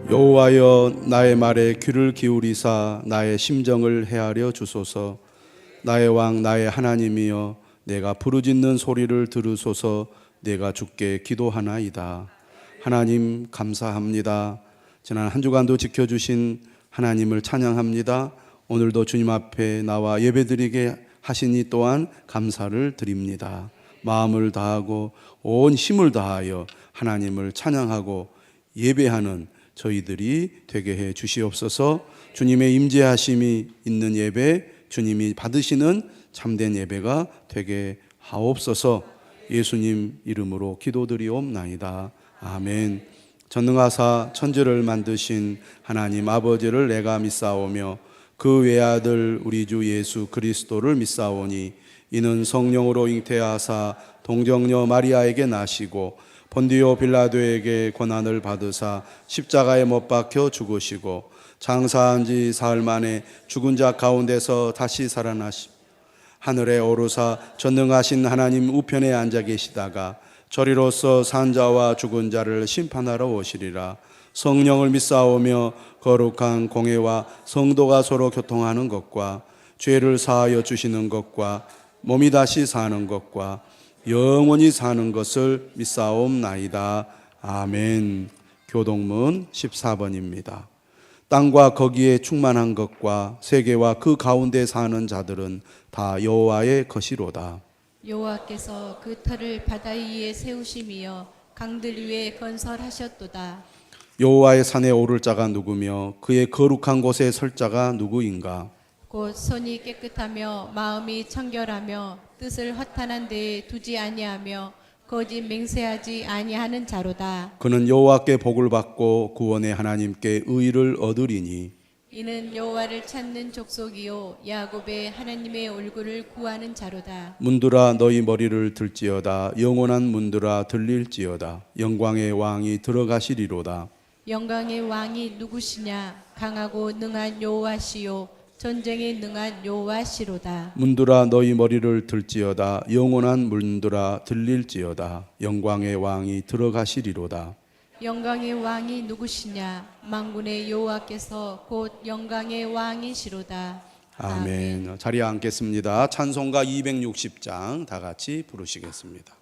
여호와여, 나의 말에 귀를 기울이사 나의 심정을 헤아려 주소서. 나의 왕 나의 하나님이여, 내가 부르짖는 소리를 들으소서. 내가 주께 기도하나이다. 하나님 감사합니다. 지난 한 주간도 지켜주신 하나님을 찬양합니다. 오늘도 주님 앞에 나와 예배드리게 하시니 또한 감사를 드립니다. 마음을 다하고 온 힘을 다하여 하나님을 찬양하고 예배하는 저희들이 되게 해 주시옵소서. 주님의 임재하심이 있는 예배, 주님이 받으시는 참된 예배가 되게 하옵소서. 예수님 이름으로 기도드리옵나이다. 아멘. 전능하사 천지를 만드신 하나님 아버지를 내가 믿사오며 그 외아들 우리 주 예수 그리스도를 믿사오니 이는 성령으로 잉태하사 동정녀 마리아에게 나시고 본디오 빌라도에게 고난을 받으사 십자가에 못 박혀 죽으시고 장사한 지 사흘 만에 죽은 자 가운데서 다시 살아나시 하늘에 오르사 전능하신 하나님 우편에 앉아 계시다가 저리로서 산 자와 죽은 자를 심판하러 오시리라. 성령을 믿사오며 거룩한 공회와 성도가 서로 교통하는 것과 죄를 사하여 주시는 것과 몸이 다시 사는 것과 영원히 사는 것을 믿사옵나이다. 아멘. 교동문 14번입니다. 땅과 거기에 충만한 것과 세계와 그 가운데 사는 자들은 다 여호와의 것이로다. 여호와께서 그 터를 바다 위에 세우심이여 강들 위에 건설하셨도다. 여호와의 산에 오를 자가 누구며 그의 거룩한 곳에 설 자가 누구인가? 곧 손이 깨끗하며 마음이 청결하며 뜻을 허탄한 데에 두지 아니하며 거짓 맹세하지 아니하는 자로다. 그는 여호와께 복을 받고 구원의 하나님께 의를 얻으리니 이는 여호와를 찾는 족속이요 야곱의 하나님의 얼굴을 구하는 자로다. 문들아 너희 머리를 들지어다. 영원한 문들아 들릴지어다. 영광의 왕이 들어가시리로다. 영광의 왕이 누구시냐? 강하고 능한 여호와시요 전쟁에 능한 여호와시로다. 문들아 너희 머리를 들지어다. 영원한 문들아 들릴지어다. 영광의 왕이 들어가시리로다. 영광의 왕이 누구시냐? 만군의 여호와께서 곧 영광의 왕이시로다. 아멘. 자리에 앉겠습니다. 찬송가 260장 다 같이 부르시겠습니다.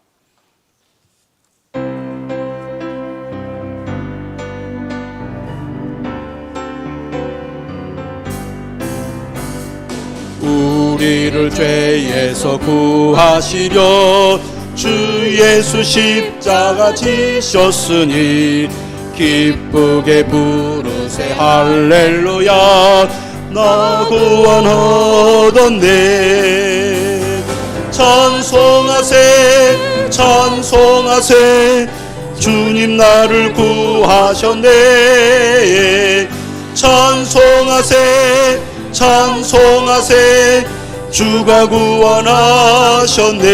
우리를 죄에서 구하시려 주 예수 십자가 지셨으니 기쁘게 부르세 할렐루야. 나 구원 얻었네. 찬송하세 찬송하세 주님 나를 구하셨네. 찬송하세 찬송하세 주가 구원하셨네.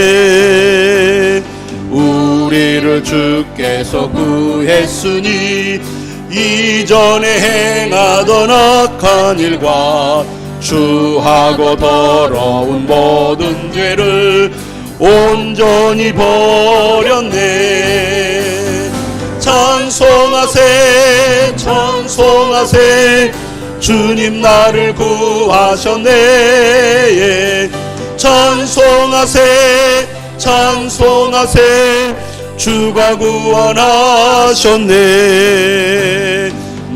우리를 주께서 구했으니 이전에 행하던 악한 일과 추하고 더러운 모든 죄를 온전히 버렸네. 찬송하세 찬송하세 주님 나를 구하셨네. 찬송하세 찬송하세 주가 구원하셨네.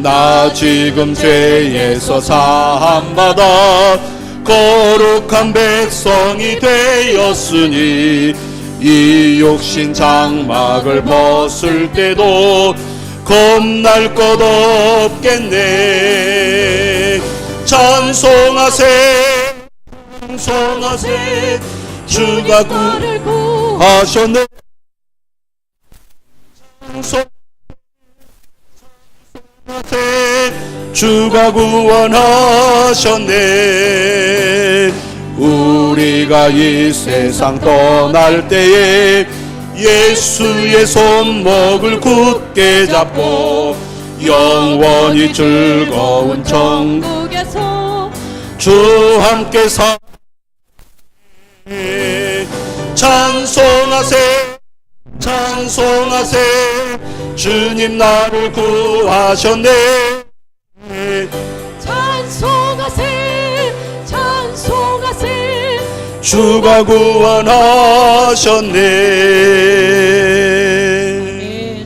나 지금 죄에서 사함받아 거룩한 백성이 되었으니 이 육신 장막을 벗을 때도 겁날 것 없겠네. 찬송하세 찬송하세 주가 구하셨네. 찬송하세 주가 구원하셨네. 우리가 이 세상 떠날 때에 예수의 손목을 굳게 잡고 영원히 즐거운 천국에서 주 함께 사. 찬송하세 찬송하세 주님 나를 구하셨네. 찬송하세 찬송하세 주가 구원하셨네. 아멘.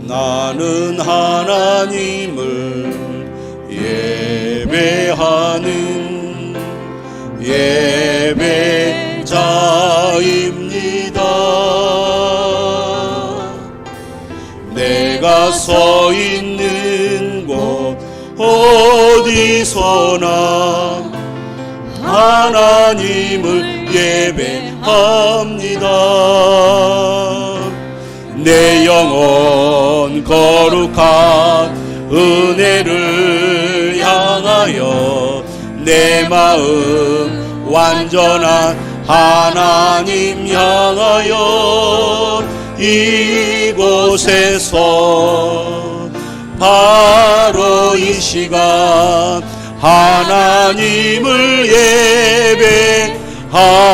나는 하나님을 예배하는 예배자입니다. 내가 서 있는 곳 어디서나 하나님을 예배합니다. 내 영혼 거룩한 은혜를 향하여 내 마음 완전한 하나님 향하여 이곳에서 바로 이 시간 하나님을 예배합니다.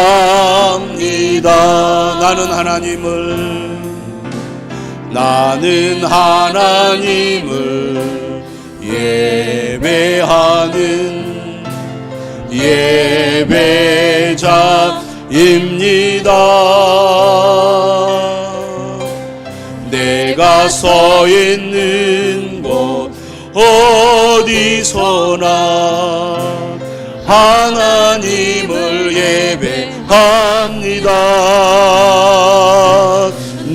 나는 하나님을 예배하는 예배자입니다. 내가 서 있는 곳 어디서나 하나님을 예배합니다.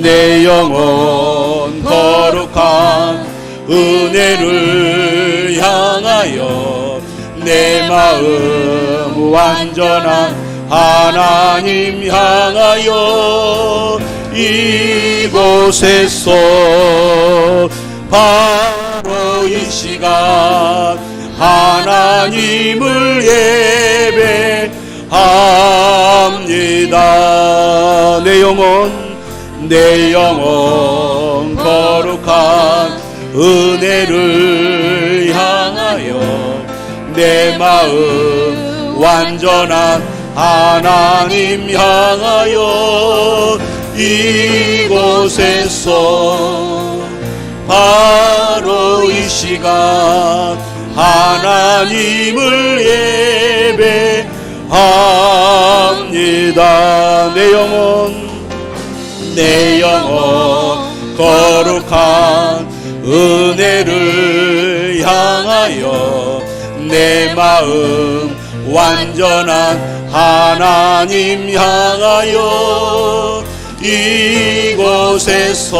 내 영혼 거룩한 은혜를 향하여 내 마음 완전한 하나님 향하여 이곳에서 바로 이 시간 하나님을 예배합니다. 내 영혼 거룩한 은혜를 향하여 내 마음 완전한 하나님 향하여 이곳에서 바로 이 시간 하나님을 예배합니다. 내 영혼 거룩한 은혜를 향하여 내 마음 완전한 하나님 향하여 이곳에서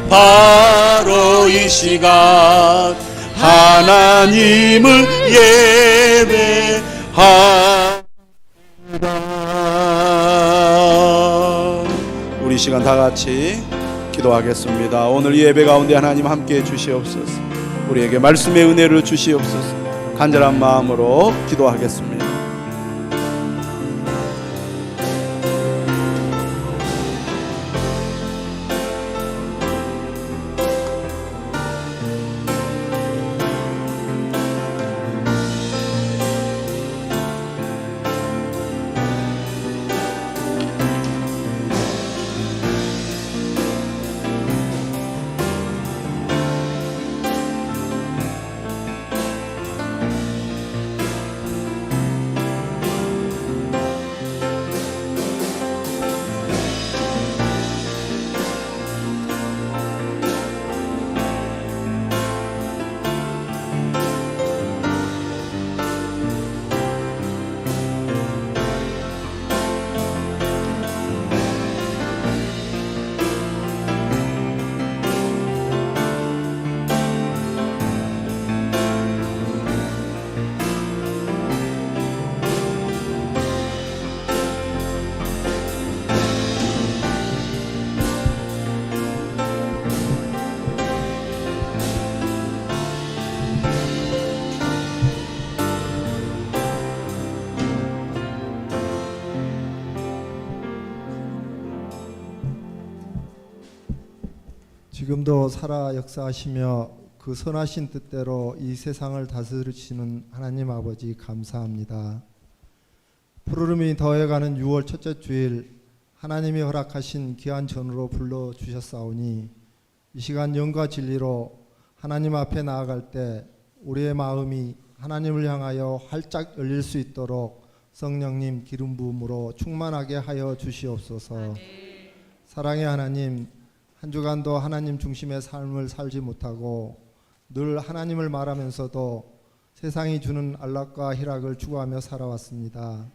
바로 이 시간 하나님을 예배합니다. 우리 시간 다 같이 기도하겠습니다. 오늘 예배 가운데 하나님 함께해 주시옵소서. 우리에게 말씀의 은혜를 주시옵소서. 간절한 마음으로 기도하겠습니다. 지금도 살아 역사하시며 그 선하신 뜻대로 이 세상을 다스리시는 하나님 아버지 감사합니다. 푸르름이 더해가는 6월 첫째 주일 하나님이 허락하신 귀한 전으로 불러주셨사오니 이 시간 영과 진리로 하나님 앞에 나아갈 때 우리의 마음이 하나님을 향하여 활짝 열릴 수 있도록 성령님 기름 부음으로 충만하게 하여 주시옵소서. 사랑의 하나님, 한 주간도 하나님 중심의 삶을 살지 못하고 늘 하나님을 말하면서도 세상이 주는 안락과 희락을 추구하며 살아왔습니다.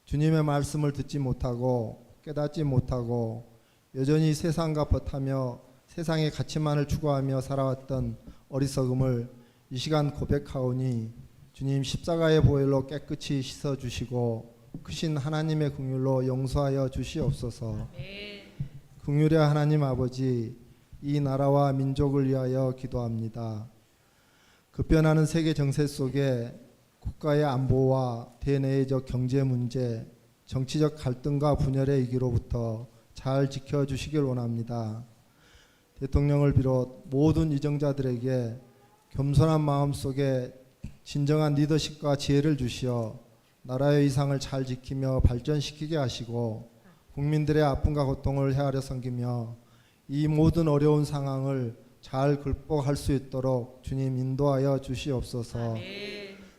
주님의 말씀을 듣지 못하고 깨닫지 못하고 여전히 세상과 버타며 세상의 가치만을 추구하며 살아왔던 어리석음을 이 시간 고백하오니 주님 십자가의 보혈로 깨끗이 씻어주시고 크신 하나님의 긍휼로 용서하여 주시옵소서. 긍휼의 하나님 아버지, 이 나라와 민족을 위하여 기도합니다. 급변하는 세계 정세 속에 국가의 안보와 대내적 경제 문제, 정치적 갈등과 분열의 위기로부터 잘 지켜주시길 원합니다. 대통령을 비롯 모든 위정자들에게 겸손한 마음 속에 진정한 리더십과 지혜를 주시어 나라의 위상을 잘 지키며 발전시키게 하시고 국민들의 아픔과 고통을 헤아려 섬기며 이 모든 어려운 상황을 잘 극복할 수 있도록 주님 인도하여 주시옵소서.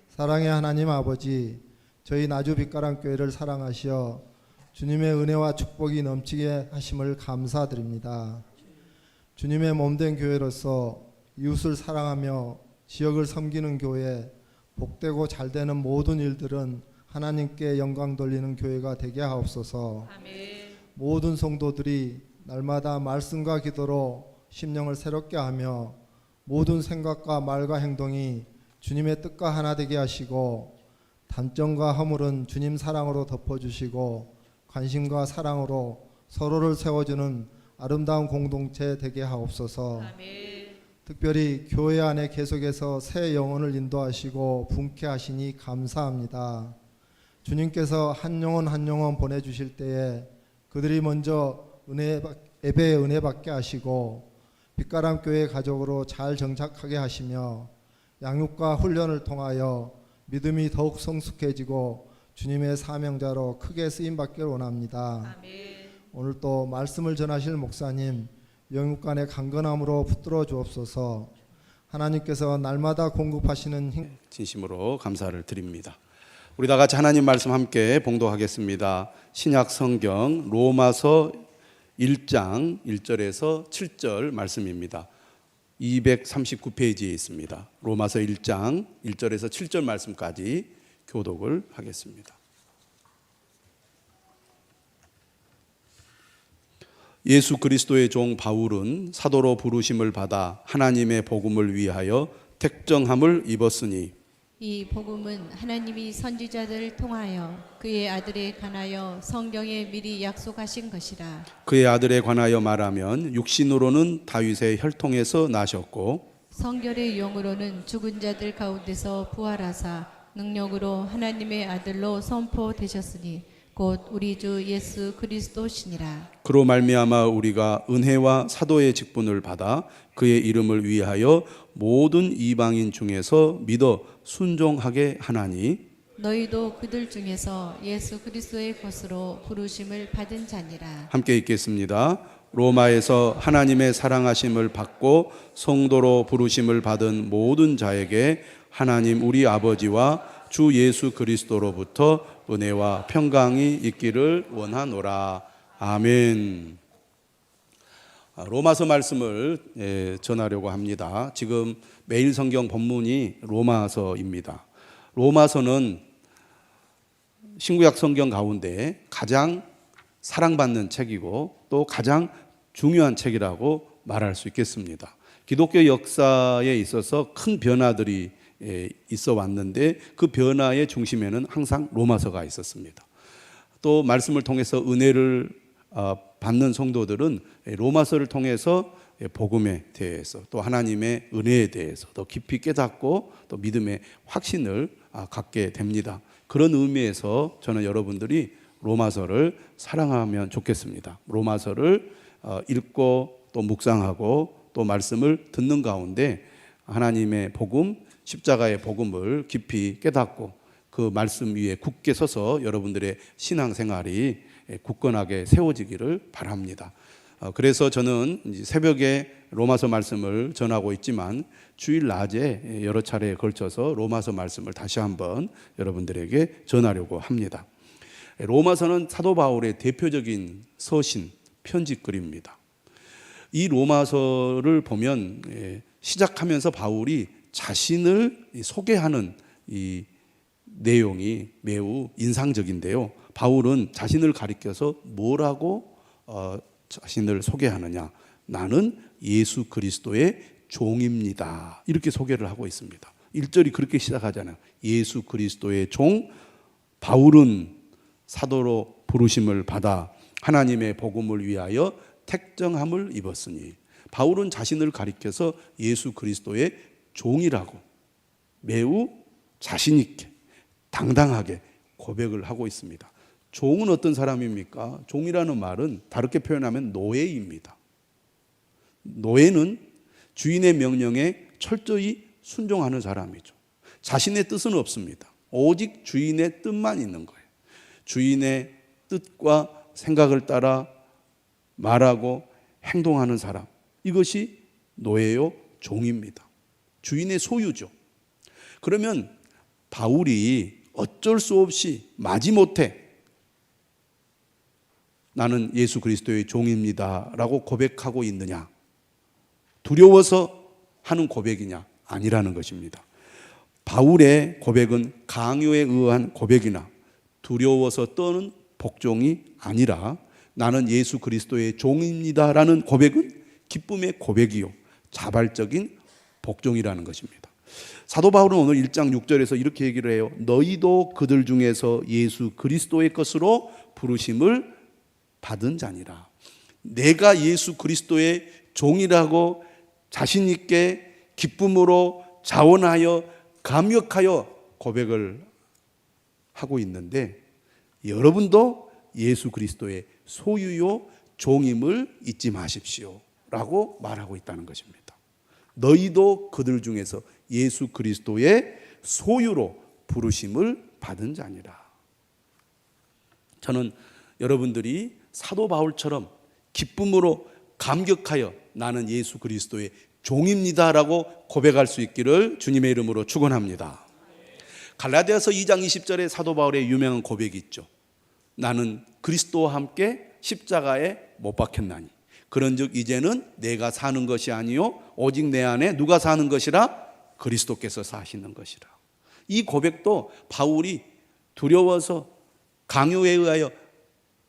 사랑의 하나님 아버지, 저희 나주 빛가람교회를 사랑하시어 주님의 은혜와 축복이 넘치게 하심을 감사드립니다. 주님의 몸된 교회로서 이웃을 사랑하며 지역을 섬기는 교회, 복되고 잘되는 모든 일들은 하나님께 영광 돌리는 교회가 되게 하옵소서. 모든 성도들이 날마다 말씀과 기도로 심령을 새롭게 하며 모든 생각과 말과 행동이 주님의 뜻과 하나 되게 하시고 단점과 허물은 주님 사랑으로 덮어주시고 관심과 사랑으로 서로를 세워주는 아름다운 공동체 되게 하옵소서. 특별히 교회 안에 계속해서 새 영혼을 인도하시고 분케하시니 감사합니다. 주님께서 한 영혼 한 영혼 보내주실 때에 그들이 먼저 예배의 은혜 받게 하시고 빛가람교회 가족으로 잘 정착하게 하시며 양육과 훈련을 통하여 믿음이 더욱 성숙해지고 주님의 사명자로 크게 쓰임받기를 원합니다. 오늘 또 말씀을 전하실 목사님 영육간의 강건함으로 붙들어 주옵소서. 하나님께서 날마다 공급하시는 진심으로 감사를 드립니다. 우리 다 같이 하나님 말씀 함께 봉독하겠습니다. 신약 성경 로마서 1장 1절에서 7절 말씀입니다. 239페이지에 있습니다. 로마서 1장 1절에서 7절 말씀까지 교독을 하겠습니다. 예수 그리스도의 종 바울은 사도로 부르심을 받아 하나님의 복음을 위하여 택정함을 입었으니 이 복음은 하나님이 선지자들을 통하여 그의 아들에 관하여 성경에 미리 약속하신 것이라. 그의 아들에 관하여 말하면 육신으로는 다윗의 혈통에서 나셨고 성결의 영으로는 죽은 자들 가운데서 부활하사 능력으로 하나님의 아들로 선포되셨으니 곧 우리 주 예수 그리스도시니라. 그로 말미암아 우리가 은혜와 사도의 직분을 받아 그의 이름을 위하여 모든 이방인 중에서 믿어 순종하게 하나니 너희도 그들 중에서 예수 그리스도의 것으로 부르심을 받은 자니라. 함께 읽겠습니다. 로마에서 하나님의 사랑하심을 받고 성도로 부르심을 받은 모든 자에게 하나님 우리 아버지와 주 예수 그리스도로부터 은혜와 평강이 있기를 원하노라. 아멘. 로마서 말씀을 전하려고 합니다. 지금 매일 성경 본문이 로마서입니다. 로마서는 신구약 성경 가운데 가장 사랑받는 책이고 또 가장 중요한 책이라고 말할 수 있겠습니다. 기독교 역사에 있어서 큰 변화들이 있어 왔는데 그 변화의 중심에는 항상 로마서가 있었습니다. 또 말씀을 통해서 은혜를 받는 성도들은 로마서를 통해서 복음에 대해서 또 하나님의 은혜에 대해서 더 깊이 깨닫고 또 믿음의 확신을 갖게 됩니다. 그런 의미에서 저는 여러분들이 로마서를 사랑하면 좋겠습니다. 로마서를 읽고 또 묵상하고 또 말씀을 듣는 가운데 하나님의 복음, 십자가의 복음을 깊이 깨닫고 그 말씀 위에 굳게 서서 여러분들의 신앙생활이 굳건하게 세워지기를 바랍니다. 그래서 저는 새벽에 로마서 말씀을 전하고 있지만 주일 낮에 여러 차례에 걸쳐서 로마서 말씀을 다시 한번 여러분들에게 전하려고 합니다. 로마서는 사도 바울의 대표적인 서신, 편지글입니다. 이 로마서를 보면 시작하면서 바울이 자신을 소개하는 이 내용이 매우 인상적인데요. 바울은 자신을 가리켜서 뭐라고 자신을 소개하느냐? 나는 예수 그리스도의 종입니다. 이렇게 소개를 하고 있습니다. 1절이 그렇게 시작하잖아요. 예수 그리스도의 종 바울은 사도로 부르심을 받아 하나님의 복음을 위하여 택정함을 입었으니, 바울은 자신을 가리켜서 예수 그리스도의 종이라고 매우 자신 있게 당당하게 고백을 하고 있습니다. 종은 어떤 사람입니까? 종이라는 말은 다르게 표현하면 노예입니다. 노예는 주인의 명령에 철저히 순종하는 사람이죠. 자신의 뜻은 없습니다. 오직 주인의 뜻만 있는 거예요. 주인의 뜻과 생각을 따라 말하고 행동하는 사람, 이것이 노예요, 종입니다. 주인의 소유죠. 그러면 바울이 어쩔 수 없이 마지못해 나는 예수 그리스도의 종입니다 라고 고백하고 있느냐? 두려워서 하는 고백이냐? 아니라는 것입니다. 바울의 고백은 강요에 의한 고백이나 두려워서 떠는 복종이 아니라 나는 예수 그리스도의 종입니다 라는 고백은 기쁨의 고백이요 자발적인 복종이라는 것입니다. 사도 바울은 오늘 1장 6절에서 이렇게 얘기를 해요. 너희도 그들 중에서 예수 그리스도의 것으로 부르심을 받은 자니라. 내가 예수 그리스도의 종이라고 자신 있게 기쁨으로 자원하여 감격하여 고백을 하고 있는데, 여러분도 예수 그리스도의 소유요 종임을 잊지 마십시오 라고 말하고 있다는 것입니다. 너희도 그들 중에서 예수 그리스도의 소유로 부르심을 받은 자니라. 저는 여러분들이 사도 바울처럼 기쁨으로 감격하여 나는 예수 그리스도의 종입니다라고 고백할 수 있기를 주님의 이름으로 축원합니다. 갈라디아서 2장 20절에 사도 바울의 유명한 고백이 있죠. 나는 그리스도와 함께 십자가에 못 박혔나니 그런즉 이제는 내가 사는 것이 아니요 오직 내 안에 누가 사는 것이라? 그리스도께서 사시는 것이라. 이 고백도 바울이 두려워서 강요에 의하여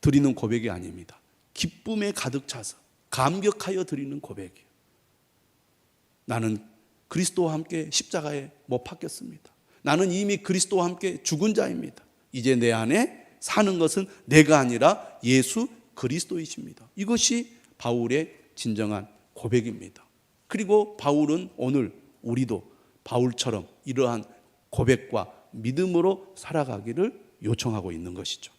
드리는 고백이 아닙니다. 기쁨에 가득 차서 감격하여 드리는 고백이에요. 나는 그리스도와 함께 십자가에 못 박혔습니다. 나는 이미 그리스도와 함께 죽은 자입니다. 이제 내 안에 사는 것은 내가 아니라 예수 그리스도이십니다. 이것이 바울의 진정한 고백입니다. 그리고 바울은 오늘 우리도 바울처럼 이러한 고백과 믿음으로 살아가기를 요청하고 있는 것이죠.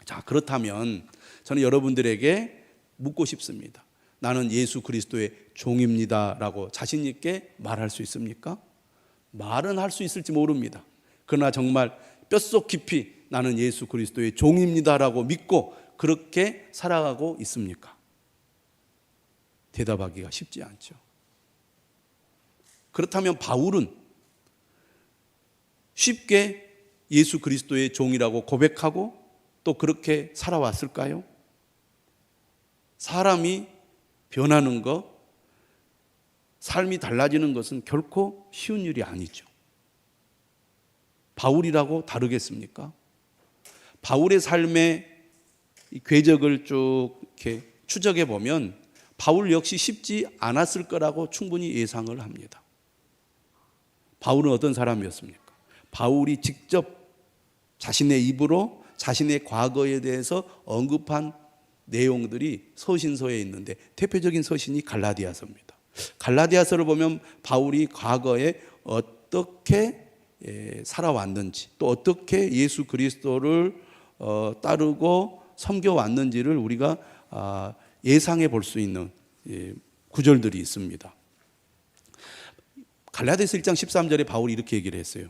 자, 그렇다면 저는 여러분들에게 묻고 싶습니다. 나는 예수 그리스도의 종입니다 라고 자신 있게 말할 수 있습니까? 말은 할 수 있을지 모릅니다. 그러나 정말 뼛속 깊이 나는 예수 그리스도의 종입니다 라고 믿고 그렇게 살아가고 있습니까? 대답하기가 쉽지 않죠. 그렇다면 바울은 쉽게 예수 그리스도의 종이라고 고백하고 또 그렇게 살아왔을까요? 사람이 변하는 것, 삶이 달라지는 것은 결코 쉬운 일이 아니죠. 바울이라고 다르겠습니까? 바울의 삶의 궤적을 쭉 이렇게 추적해 보면 바울 역시 쉽지 않았을 거라고 충분히 예상을 합니다. 바울은 어떤 사람이었습니까? 바울이 직접 자신의 입으로 자신의 과거에 대해서 언급한 내용들이 서신서에 있는데 대표적인 서신이 갈라디아서입니다. 갈라디아서를 보면 바울이 과거에 어떻게 살아왔는지 또 어떻게 예수 그리스도를 따르고 섬겨왔는지를 우리가 예상해 볼 수 있는 구절들이 있습니다. 갈라디아서 1장 13절에 바울이 이렇게 얘기를 했어요.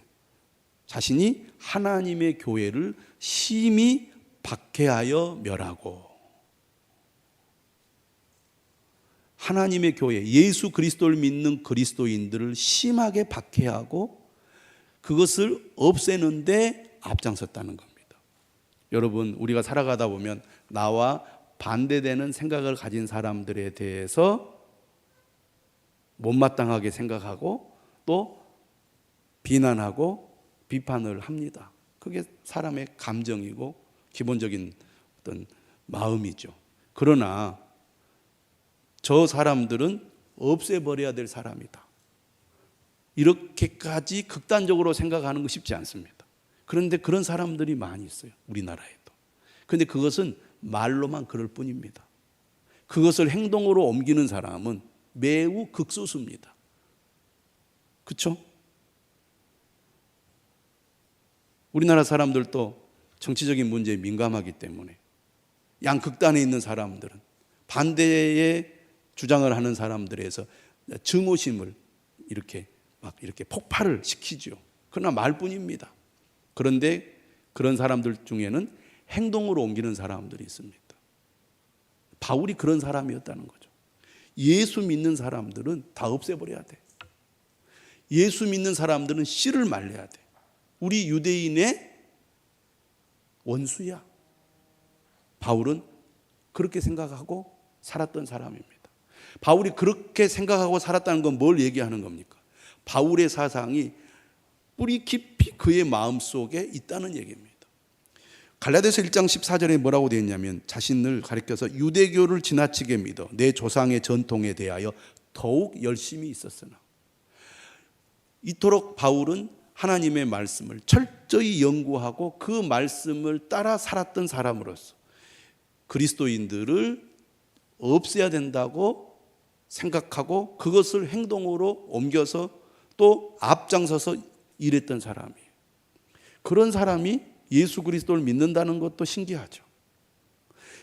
자신이 하나님의 교회를 심히 박해하여 멸하고, 하나님의 교회, 예수 그리스도를 믿는 그리스도인들을 심하게 박해하고 그것을 없애는데 앞장섰다는 겁니다. 여러분, 우리가 살아가다 보면 나와 반대되는 생각을 가진 사람들에 대해서 못마땅하게 생각하고 또 비난하고 비판을 합니다. 그게 사람의 감정이고 기본적인 어떤 마음이죠. 그러나 저 사람들은 없애버려야 될 사람이다, 이렇게까지 극단적으로 생각하는 거 쉽지 않습니다. 그런데 그런 사람들이 많이 있어요, 우리나라에도. 그런데 그것은 말로만 그럴 뿐입니다. 그것을 행동으로 옮기는 사람은 매우 극소수입니다. 그렇죠? 우리나라 사람들도 정치적인 문제에 민감하기 때문에 양극단에 있는 사람들은 반대의 주장을 하는 사람들에서 증오심을 이렇게 폭발을 시키죠. 그러나 말뿐입니다. 그런데 그런 사람들 중에는 행동으로 옮기는 사람들이 있습니다. 바울이 그런 사람이었다는 거죠. 예수 믿는 사람들은 다 없애버려야 돼. 예수 믿는 사람들은 씨를 말려야 돼. 우리 유대인의 원수야. 바울은 그렇게 생각하고 살았던 사람입니다. 바울이 그렇게 생각하고 살았다는 건 뭘 얘기하는 겁니까? 바울의 사상이 뿌리 깊이 그의 마음속에 있다는 얘기입니다. 갈라디아서 1장 14절에 뭐라고 되어 있냐면, 자신을 가리켜서 유대교를 지나치게 믿어 내 조상의 전통에 대하여 더욱 열심히 있었으나. 이토록 바울은 하나님의 말씀을 철저히 연구하고 그 말씀을 따라 살았던 사람으로서 그리스도인들을 없애야 된다고 생각하고 그것을 행동으로 옮겨서 또 앞장서서 일했던 사람이에요. 그런 사람이 예수 그리스도를 믿는다는 것도 신기하죠.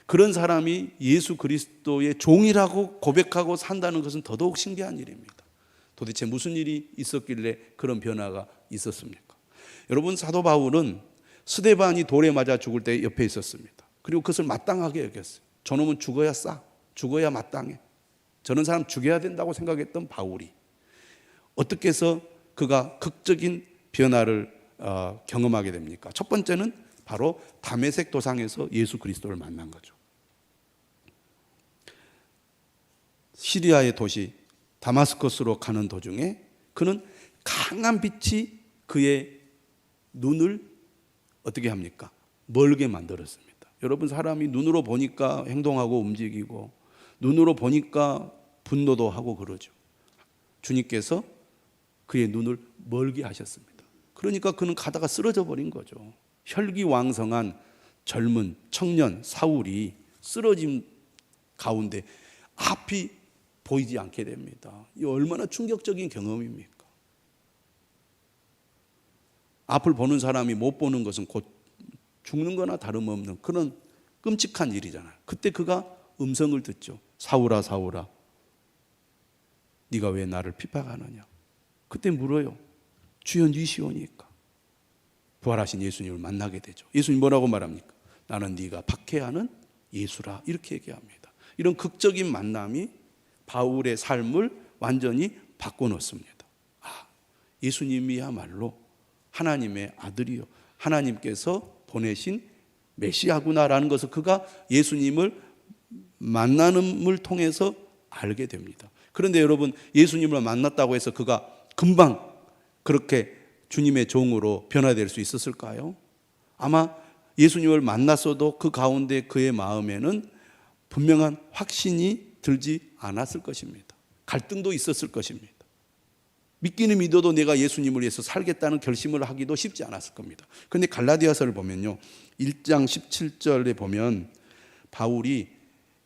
그런 사람이 예수 그리스도의 종이라고 고백하고 산다는 것은 더더욱 신기한 일입니다. 도대체 무슨 일이 있었길래 그런 변화가 있었습니까? 여러분, 사도 바울은 스데반이 돌에 맞아 죽을 때 옆에 있었습니다. 그리고 그것을 마땅하게 여겼어요. 저놈은 죽어야 싸, 죽어야 마땅해, 저런 사람 죽여야 된다고 생각했던 바울이 어떻게 해서 그가 극적인 변화를 경험하게 됩니까? 첫 번째는 바로 다메섹 도상에서 예수 그리스도를 만난 거죠. 시리아의 도시 다마스커스로 가는 도중에 그는 강한 빛이 그의 눈을 어떻게 합니까? 멀게 만들었습니다. 여러분, 사람이 눈으로 보니까 행동하고 움직이고 눈으로 보니까 분노도 하고 그러죠. 주님께서 그의 눈을 멀게 하셨습니다. 그러니까 그는 가다가 쓰러져 버린 거죠. 혈기왕성한 젊은 청년 사울이 쓰러짐 가운데 앞이 보이지 않게 됩니다. 이 얼마나 충격적인 경험입니까? 앞을 보는 사람이 못 보는 것은 곧 죽는 거나 다름없는 그런 끔찍한 일이잖아요. 그때 그가 음성을 듣죠. 사울아, 사울아, 네가 왜 나를 핍박하느냐. 그때 물어요. 주여, 니시오니까. 부활하신 예수님을 만나게 되죠. 예수님 뭐라고 말합니까? 나는 네가 박해하는 예수라, 이렇게 얘기합니다. 이런 극적인 만남이 바울의 삶을 완전히 바꿔놓습니다. 예수님이야말로 하나님의 아들이요, 하나님께서 보내신 메시아구나라는 것을 그가 예수님을 만나는을 통해서 알게 됩니다. 그런데 여러분, 예수님을 만났다고 해서 그가 금방 그렇게 주님의 종으로 변화될 수 있었을까요? 아마 예수님을 만났어도 그 가운데 그의 마음에는 분명한 확신이 들지 않았을 것입니다. 갈등도 있었을 것입니다. 믿기는 믿어도 내가 예수님을 위해서 살겠다는 결심을 하기도 쉽지 않았을 겁니다. 그런데 갈라디아서를 보면요, 1장 17절에 보면 바울이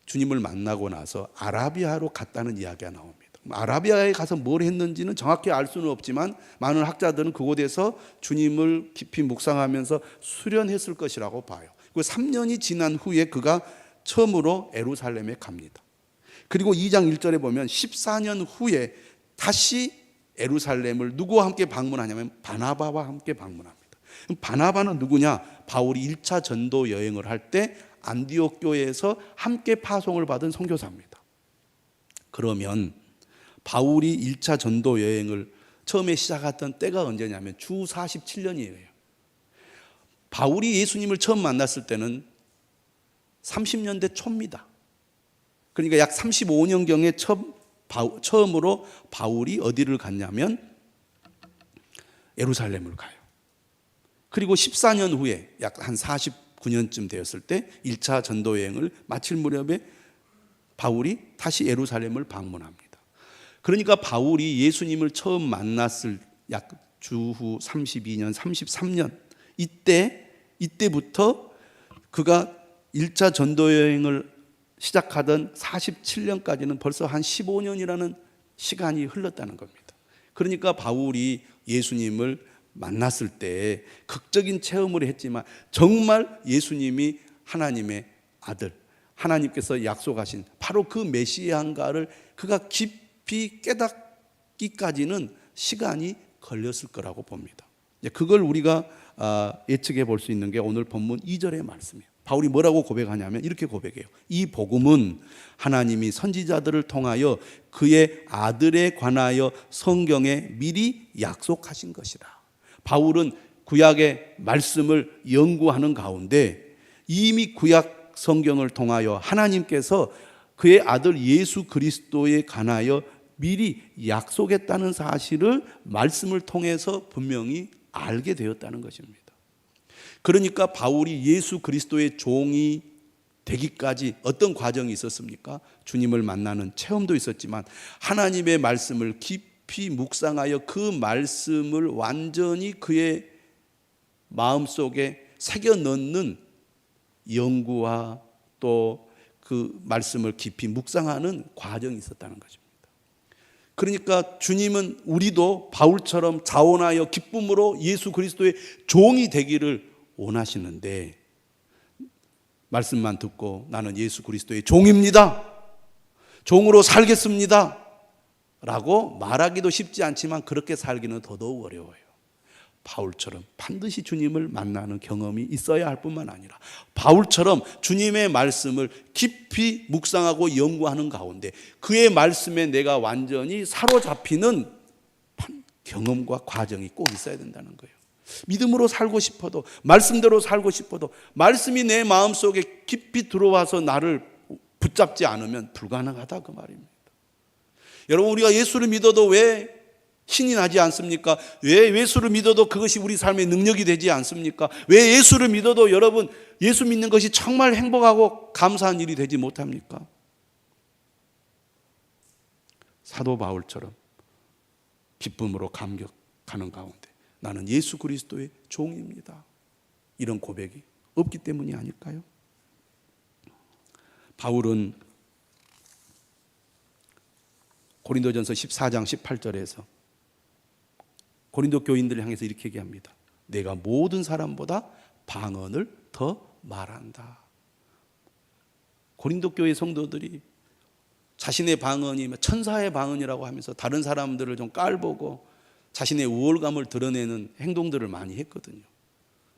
주님을 만나고 나서 아라비아로 갔다는 이야기가 나옵니다. 아라비아에 가서 뭘 했는지는 정확히 알 수는 없지만 많은 학자들은 그곳에서 주님을 깊이 묵상하면서 수련했을 것이라고 봐요. 그 3년이 지난 후에 그가 처음으로 예루살렘에 갑니다. 그리고 2장 1절에 보면 14년 후에 다시 예루살렘을 누구와 함께 방문하냐면 바나바와 함께 방문합니다. 바나바는 누구냐? 바울이 1차 전도 여행을 할 때 안디옥 교회에서 함께 파송을 받은 선교사입니다. 그러면 바울이 1차 전도 여행을 처음에 시작했던 때가 언제냐면 주 47년이에요. 바울이 예수님을 처음 만났을 때는 30년대 초입니다. 그러니까 약 35년경에 처음으로 바울이 어디를 갔냐면 예루살렘을 가요. 그리고 14년 후에 약 한 49년쯤 되었을 때 1차 전도 여행을 마칠 무렵에 바울이 다시 예루살렘을 방문합니다. 그러니까 바울이 예수님을 처음 만났을 약 주후 32년, 33년 이때부터 그가 1차 전도 여행을 시작하던 47년까지는 벌써 한 15년이라는 시간이 흘렀다는 겁니다. 그러니까 바울이 예수님을 만났을 때 극적인 체험을 했지만 정말 예수님이 하나님의 아들, 하나님께서 약속하신 바로 그 메시아인가를 그가 깊이 깨닫기까지는 시간이 걸렸을 거라고 봅니다. 그걸 우리가 예측해 볼 수 있는 게 오늘 본문 2절의 말씀이에요. 바울이 뭐라고 고백하냐면 이렇게 고백해요. 이 복음은 하나님이 선지자들을 통하여 그의 아들에 관하여 성경에 미리 약속하신 것이라. 바울은 구약의 말씀을 연구하는 가운데 이미 구약 성경을 통하여 하나님께서 그의 아들 예수 그리스도에 관하여 미리 약속했다는 사실을 말씀을 통해서 분명히 알게 되었다는 것입니다. 그러니까 바울이 예수 그리스도의 종이 되기까지 어떤 과정이 있었습니까? 주님을 만나는 체험도 있었지만 하나님의 말씀을 깊이 묵상하여 그 말씀을 완전히 그의 마음속에 새겨 넣는 연구와 또 그 말씀을 깊이 묵상하는 과정이 있었다는 것입니다. 그러니까 주님은 우리도 바울처럼 자원하여 기쁨으로 예수 그리스도의 종이 되기를 원하시는데 말씀만 듣고 나는 예수 그리스도의 종입니다, 종으로 살겠습니다 라고 말하기도 쉽지 않지만 그렇게 살기는 더더욱 어려워요. 바울처럼 반드시 주님을 만나는 경험이 있어야 할 뿐만 아니라 바울처럼 주님의 말씀을 깊이 묵상하고 연구하는 가운데 그의 말씀에 내가 완전히 사로잡히는 경험과 과정이 꼭 있어야 된다는 거예요. 믿음으로 살고 싶어도, 말씀대로 살고 싶어도 말씀이 내 마음속에 깊이 들어와서 나를 붙잡지 않으면 불가능하다 그 말입니다. 여러분, 우리가 예수를 믿어도 왜 신이 나지 않습니까? 왜 예수를 믿어도 그것이 우리 삶의 능력이 되지 않습니까? 왜 예수를 믿어도 여러분 예수 믿는 것이 정말 행복하고 감사한 일이 되지 못합니까? 사도 바울처럼 기쁨으로 감격하는 가운데 나는 예수 그리스도의 종입니다, 이런 고백이 없기 때문이 아닐까요? 바울은 고린도전서 14장 18절에서 고린도 교인들을 향해서 이렇게 얘기합니다. 내가 모든 사람보다 방언을 더 말한다. 고린도 교회 성도들이 자신의 방언이 천사의 방언이라고 하면서 다른 사람들을 좀 깔보고 자신의 우월감을 드러내는 행동들을 많이 했거든요.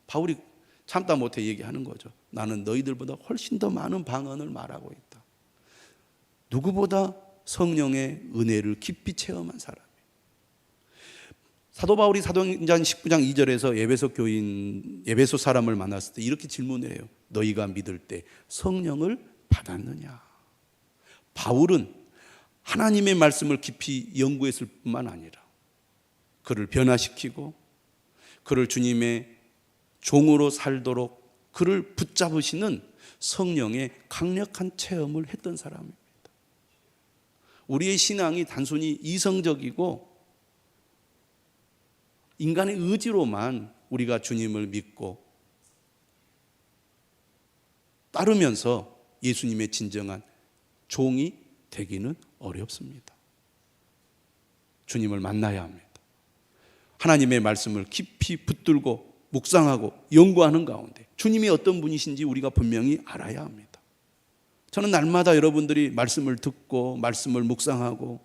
바울이 참다 못해 얘기하는 거죠. 나는 너희들보다 훨씬 더 많은 방언을 말하고 있다. 누구보다 성령의 은혜를 깊이 체험한 사람이에요. 사도 바울이 사도행전 19장 2절에서 에베소 사람을 만났을 때 이렇게 질문을 해요. 너희가 믿을 때 성령을 받았느냐? 바울은 하나님의 말씀을 깊이 연구했을 뿐만 아니라 그를 변화시키고 그를 주님의 종으로 살도록 그를 붙잡으시는 성령의 강력한 체험을 했던 사람입니다. 우리의 신앙이 단순히 이성적이고 인간의 의지로만 우리가 주님을 믿고 따르면서 예수님의 진정한 종이 되기는 어렵습니다. 주님을 만나야 합니다. 하나님의 말씀을 깊이 붙들고 묵상하고 연구하는 가운데 주님이 어떤 분이신지 우리가 분명히 알아야 합니다. 저는 날마다 여러분들이 말씀을 듣고 말씀을 묵상하고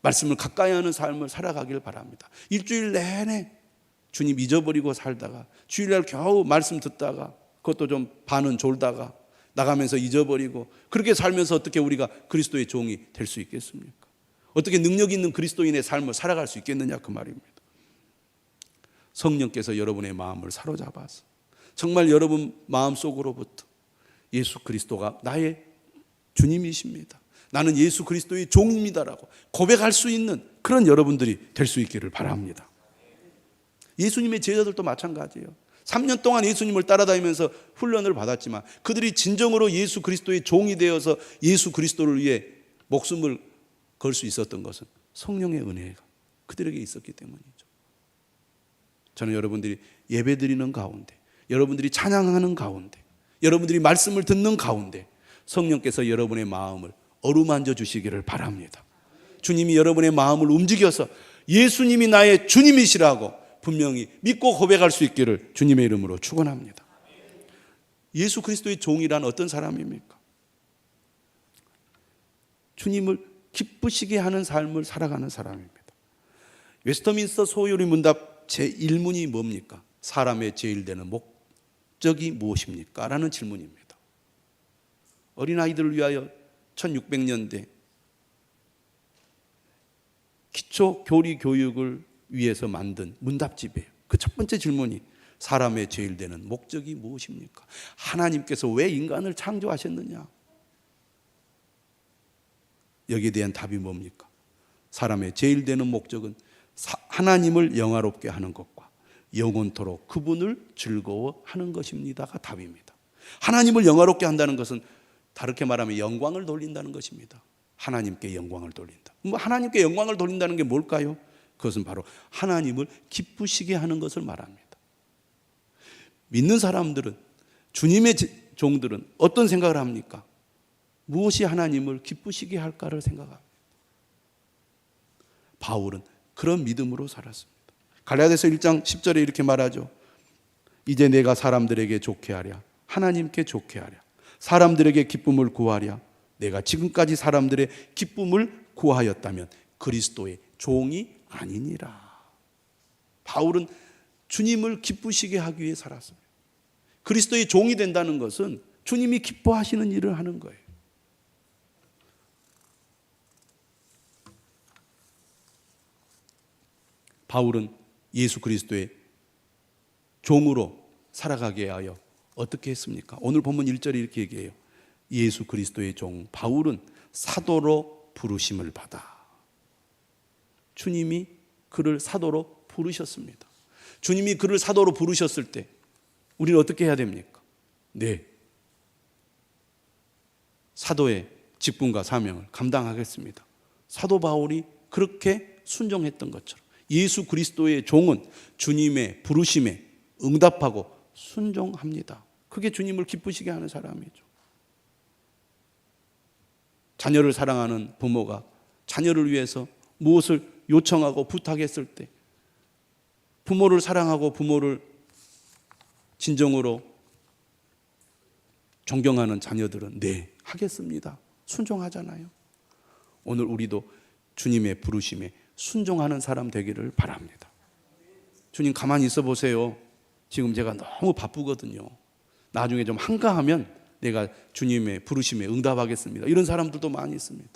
말씀을 가까이 하는 삶을 살아가길 바랍니다. 일주일 내내 주님 잊어버리고 살다가 주일날 겨우 말씀 듣다가 그것도 좀 반은 졸다가 나가면서 잊어버리고 그렇게 살면서 어떻게 우리가 그리스도의 종이 될 수 있겠습니까? 어떻게 능력 있는 그리스도인의 삶을 살아갈 수 있겠느냐 그 말입니다. 성령께서 여러분의 마음을 사로잡아서 정말 여러분 마음속으로부터 예수 그리스도가 나의 주님이십니다, 나는 예수 그리스도의 종입니다라고 고백할 수 있는 그런 여러분들이 될 수 있기를 바랍니다. 예수님의 제자들도 마찬가지예요. 3년 동안 예수님을 따라다니면서 훈련을 받았지만 그들이 진정으로 예수 그리스도의 종이 되어서 예수 그리스도를 위해 목숨을 걸 수 있었던 것은 성령의 은혜가 그들에게 있었기 때문이죠. 저는 여러분들이 예배드리는 가운데, 여러분들이 찬양하는 가운데, 여러분들이 말씀을 듣는 가운데 성령께서 여러분의 마음을 어루만져 주시기를 바랍니다. 주님이 여러분의 마음을 움직여서 예수님이 나의 주님이시라고 분명히 믿고 고백할 수 있기를 주님의 이름으로 축원합니다. 예수 그리스도의 종이란 어떤 사람입니까? 주님을 기쁘시게 하는 삶을 살아가는 사람입니다. 웨스터민스터 소요리 문답 제1문이 뭡니까? 사람의 제일 되는 목적이 무엇입니까? 라는 질문입니다. 어린아이들을 위하여 1600년대 기초 교리 교육을 위해서 만든 문답집이에요. 그 첫 번째 질문이 사람의 제일 되는 목적이 무엇입니까? 하나님께서 왜 인간을 창조하셨느냐? 여기에 대한 답이 뭡니까? 사람의 제일 되는 목적은 하나님을 영화롭게 하는 것과 영원토록 그분을 즐거워하는 것입니다가 답입니다. 하나님을 영화롭게 한다는 것은 다르게 말하면 영광을 돌린다는 것입니다. 하나님께 영광을 돌린다. 하나님께 영광을 돌린다는 게 뭘까요? 그것은 바로 하나님을 기쁘시게 하는 것을 말합니다. 믿는 사람들은, 주님의 종들은 어떤 생각을 합니까? 무엇이 하나님을 기쁘시게 할까를 생각합니다. 바울은 그런 믿음으로 살았습니다. 갈라디아서 1장 10절에 이렇게 말하죠. 이제 내가 사람들에게 좋게 하랴, 하나님께 좋게 하랴, 사람들에게 기쁨을 구하랴. 내가 지금까지 사람들의 기쁨을 구하였다면 그리스도의 종이 아니니라. 바울은 주님을 기쁘시게 하기 위해 살았습니다. 그리스도의 종이 된다는 것은 주님이 기뻐하시는 일을 하는 거예요. 바울은 예수 그리스도의 종으로 살아가게 하여 어떻게 했습니까? 오늘 본문 1절에 이렇게 얘기해요. 예수 그리스도의 종 바울은 사도로 부르심을 받아. 주님이 그를 사도로 부르셨습니다. 주님이 그를 사도로 부르셨을 때 우리는 어떻게 해야 됩니까? 네, 사도의 직분과 사명을 감당하겠습니다. 사도 바울이 그렇게 순종했던 것처럼 예수 그리스도의 종은 주님의 부르심에 응답하고 순종합니다. 그게 주님을 기쁘시게 하는 사람이죠. 자녀를 사랑하는 부모가 자녀를 위해서 무엇을 요청하고 부탁했을 때 부모를 사랑하고 부모를 진정으로 존경하는 자녀들은 네, 하겠습니다. 순종하잖아요. 오늘 우리도 주님의 부르심에 순종하는 사람 되기를 바랍니다. 주님 가만히 있어 보세요. 지금 제가 너무 바쁘거든요. 나중에 좀 한가하면 내가 주님의 부르심에 응답하겠습니다. 이런 사람들도 많이 있습니다.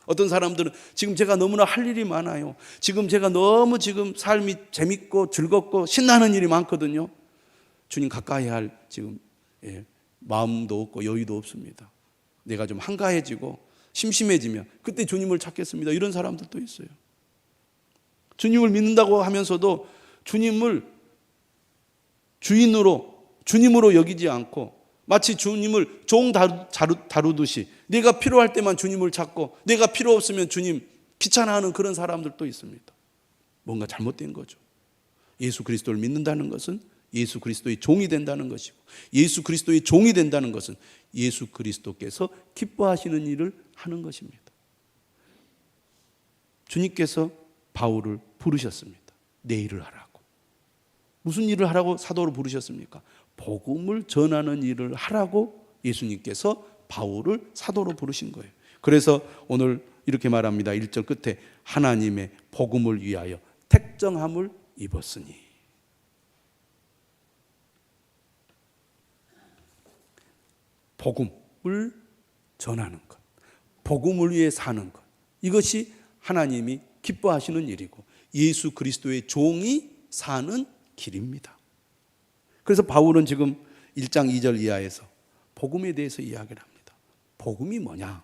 어떤 사람들은 지금 제가 너무나 할 일이 많아요. 지금 제가 너무 지금 삶이 재밌고 즐겁고 신나는 일이 많거든요. 주님 가까이 할 지금 마음도 없고 여유도 없습니다. 내가 좀 한가해지고 심심해지면 그때 주님을 찾겠습니다. 이런 사람들도 있어요. 주님을 믿는다고 하면서도 주님을 주님으로 여기지 않고 마치 주님을 종 다루듯이 내가 필요할 때만 주님을 찾고 내가 필요 없으면 주님 귀찮아하는 그런 사람들도 있습니다. 뭔가 잘못된 거죠. 예수 그리스도를 믿는다는 것은 예수 그리스도의 종이 된다는 것이고, 예수 그리스도의 종이 된다는 것은 예수 그리스도께서 기뻐하시는 일을 하는 것입니다. 주님께서 바울을 부르셨습니다. 내 일을 하라고. 무슨 일을 하라고 사도로 부르셨습니까? 복음을 전하는 일을 하라고 예수님께서 바울을 사도로 부르신 거예요. 그래서 오늘 이렇게 말합니다. 1절 끝에 하나님의 복음을 위하여 택정함을 입었으니. 복음을 전하는 것, 복음을 위해 사는 것, 이것이 하나님이 기뻐하시는 일이고 예수 그리스도의 종이 사는 길입니다. 그래서 바울은 지금 1장 2절 이하에서 복음에 대해서 이야기를 합니다. 복음이 뭐냐?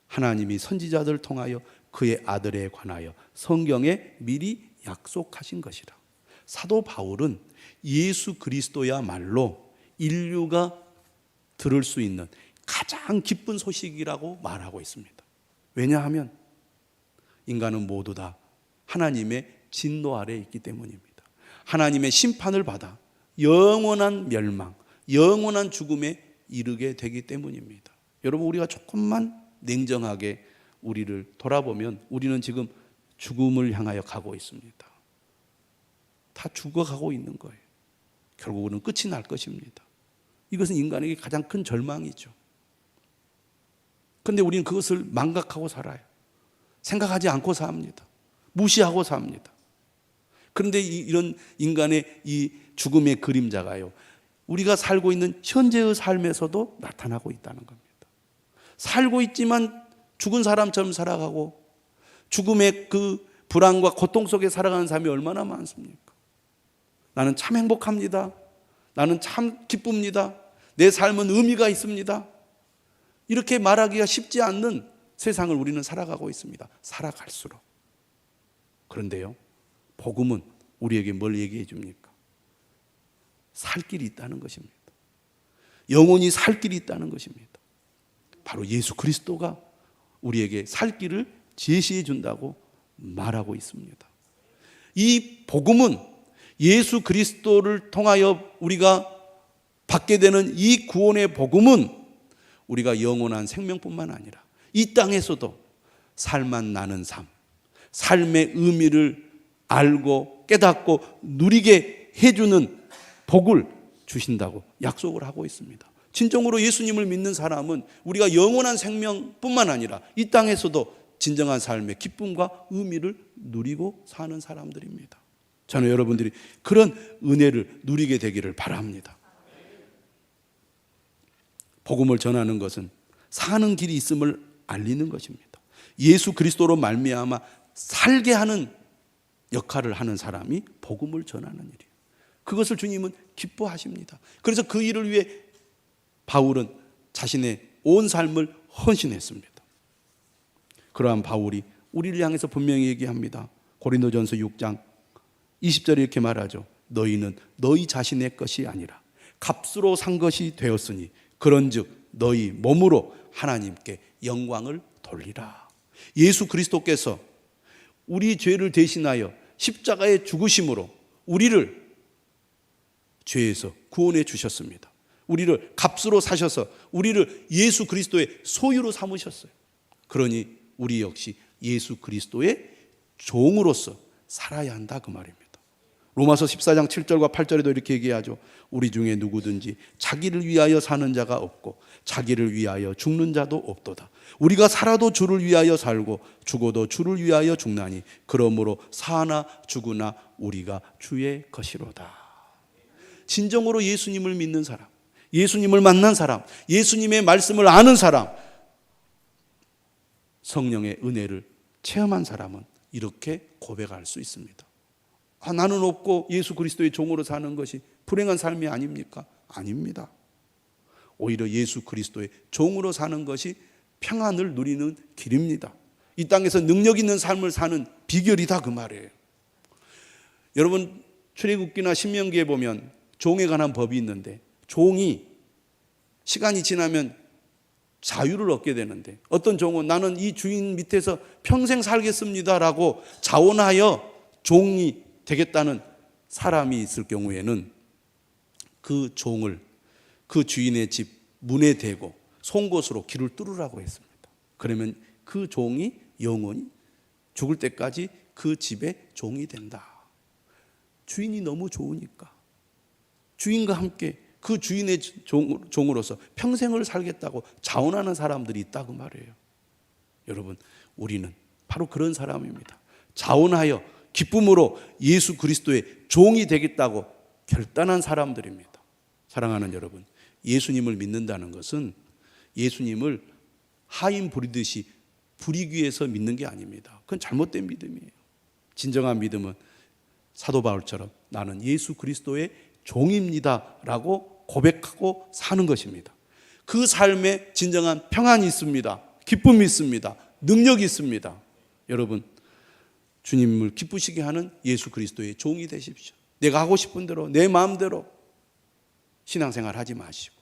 하나님이 선지자들을 통하여 그의 아들에 관하여 성경에 미리 약속하신 것이라. 사도 바울은 예수 그리스도야말로 인류가 들을 수 있는 가장 기쁜 소식이라고 말하고 있습니다. 왜냐하면 인간은 모두 다 하나님의 진노 아래에 있기 때문입니다. 하나님의 심판을 받아 영원한 멸망, 영원한 죽음에 이르게 되기 때문입니다. 여러분, 우리가 조금만 냉정하게 우리를 돌아보면 우리는 지금 죽음을 향하여 가고 있습니다. 다 죽어가고 있는 거예요. 결국은 끝이 날 것입니다. 이것은 인간에게 가장 큰 절망이죠. 그런데 우리는 그것을 망각하고 살아요. 생각하지 않고 삽니다. 무시하고 삽니다. 그런데 이런 인간의 이 죽음의 그림자가요, 우리가 살고 있는 현재의 삶에서도 나타나고 있다는 겁니다. 살고 있지만 죽은 사람처럼 살아가고 죽음의 그 불안과 고통 속에 살아가는 사람이 얼마나 많습니까? 나는 참 행복합니다. 나는 참 기쁩니다. 내 삶은 의미가 있습니다. 이렇게 말하기가 쉽지 않는 세상을 우리는 살아가고 있습니다. 살아갈수록. 그런데요, 복음은 우리에게 뭘 얘기해 줍니까? 살 길이 있다는 것입니다. 영원히 살 길이 있다는 것입니다. 바로 예수 그리스도가 우리에게 살 길을 제시해 준다고 말하고 있습니다. 이 복음은 예수 그리스도를 통하여 우리가 받게 되는 이 구원의 복음은 우리가 영원한 생명뿐만 아니라 이 땅에서도 살만 나는 삶, 삶의 의미를 알고 깨닫고 누리게 해주는 복을 주신다고 약속을 하고 있습니다. 진정으로 예수님을 믿는 사람은 우리가 영원한 생명뿐만 아니라 이 땅에서도 진정한 삶의 기쁨과 의미를 누리고 사는 사람들입니다. 저는 여러분들이 그런 은혜를 누리게 되기를 바랍니다. 복음을 전하는 것은 사는 길이 있음을 알리는 것입니다. 예수 그리스도로 말미암아 살게 하는 역할을 하는 사람이 복음을 전하는 일이에요. 그것을 주님은 기뻐하십니다. 그래서 그 일을 위해 바울은 자신의 온 삶을 헌신했습니다. 그러한 바울이 우리를 향해서 분명히 얘기합니다. 고린도전서 6장 20절에 이렇게 말하죠. 너희는 너희 자신의 것이 아니라 값으로 산 것이 되었으니 그런즉 너희 몸으로 하나님께 영광을 돌리라. 예수 그리스도께서 우리 죄를 대신하여 십자가의 죽으심으로 우리를 죄에서 구원해 주셨습니다. 우리를 값으로 사셔서 우리를 예수 그리스도의 소유로 삼으셨어요. 그러니 우리 역시 예수 그리스도의 종으로서 살아야 한다, 그 말입니다. 로마서 14장 7절과 8절에도 이렇게 얘기하죠. 우리 중에 누구든지 자기를 위하여 사는 자가 없고 자기를 위하여 죽는 자도 없도다. 우리가 살아도 주를 위하여 살고 죽어도 주를 위하여 죽나니 그러므로 사나 죽으나 우리가 주의 것이로다. 진정으로 예수님을 믿는 사람, 예수님을 만난 사람, 예수님의 말씀을 아는 사람, 성령의 은혜를 체험한 사람은 이렇게 고백할 수 있습니다. 나는 없고 예수 그리스도의 종으로 사는 것이 불행한 삶이 아닙니까? 아닙니다. 오히려 예수 그리스도의 종으로 사는 것이 평안을 누리는 길입니다. 이 땅에서 능력 있는 삶을 사는 비결이다, 그 말이에요. 여러분, 출애굽기나 신명기에 보면 종에 관한 법이 있는데 종이 시간이 지나면 자유를 얻게 되는데 어떤 종은 나는 이 주인 밑에서 평생 살겠습니다라고 자원하여 종이 되겠다는 사람이 있을 경우에는 그 종을 그 주인의 집 문에 대고 송곳으로 길을 뚫으라고 했습니다. 그러면 그 종이 영원히 죽을 때까지 그 집의 종이 된다. 주인이 너무 좋으니까 주인과 함께 그 주인의 종으로서 평생을 살겠다고 자원하는 사람들이 있다고 말이에요. 여러분, 우리는 바로 그런 사람입니다. 자원하여 기쁨으로 예수 그리스도의 종이 되겠다고 결단한 사람들입니다. 사랑하는 여러분, 예수님을 믿는다는 것은 예수님을 하인 부리듯이 부리기 위해서 믿는 게 아닙니다. 그건 잘못된 믿음이에요. 진정한 믿음은 사도 바울처럼 나는 예수 그리스도의 종입니다 라고 고백하고 사는 것입니다. 그 삶에 진정한 평안이 있습니다. 기쁨이 있습니다. 능력이 있습니다. 여러분, 주님을 기쁘시게 하는 예수 그리스도의 종이 되십시오. 내가 하고 싶은 대로 내 마음대로 신앙생활 하지 마시고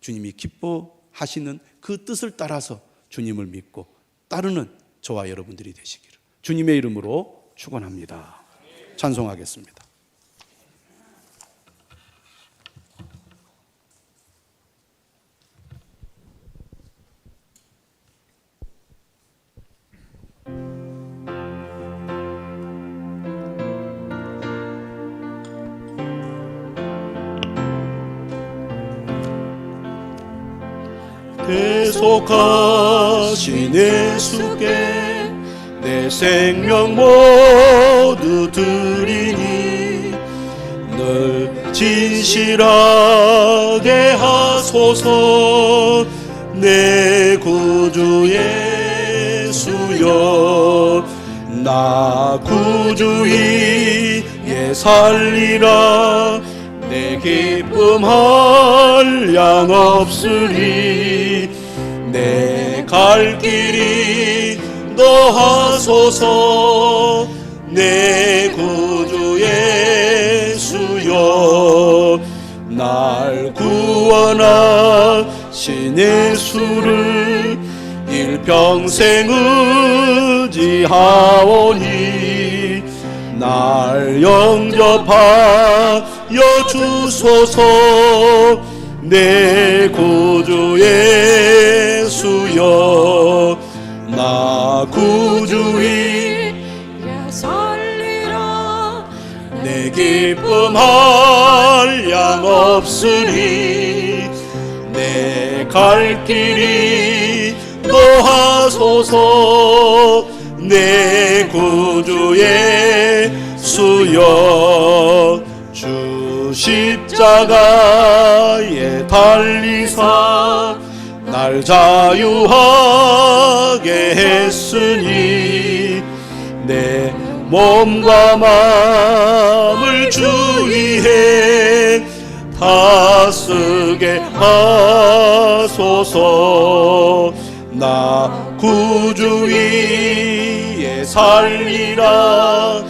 주님이 기뻐하시는 그 뜻을 따라서 주님을 믿고 따르는 저와 여러분들이 되시기를 주님의 이름으로 축원합니다. 찬송하겠습니다. 대속하신 예수께 내 생명 모두 드리니 늘 진실하게 하소서. 내 구주 예수여, 나 구주 위에 살리라. 내 기쁨 한량 없으리. 내 갈 길이 너하소서. 내 구주 예수여, 날 구원하신 예수를 일평생 의지하오니 날 영접하여 주소서. 내 구주 예수여, 나 구주 위에 살리라. 내 기쁨 한량 없으리. 내 갈 길이 너하소서. 내 구주 예수여, 주 십자가에 달리사 날 자유하게 했으니 내 몸과 마음을 주 위에 다쓰게 하소서. 나 구주 위에 살리라.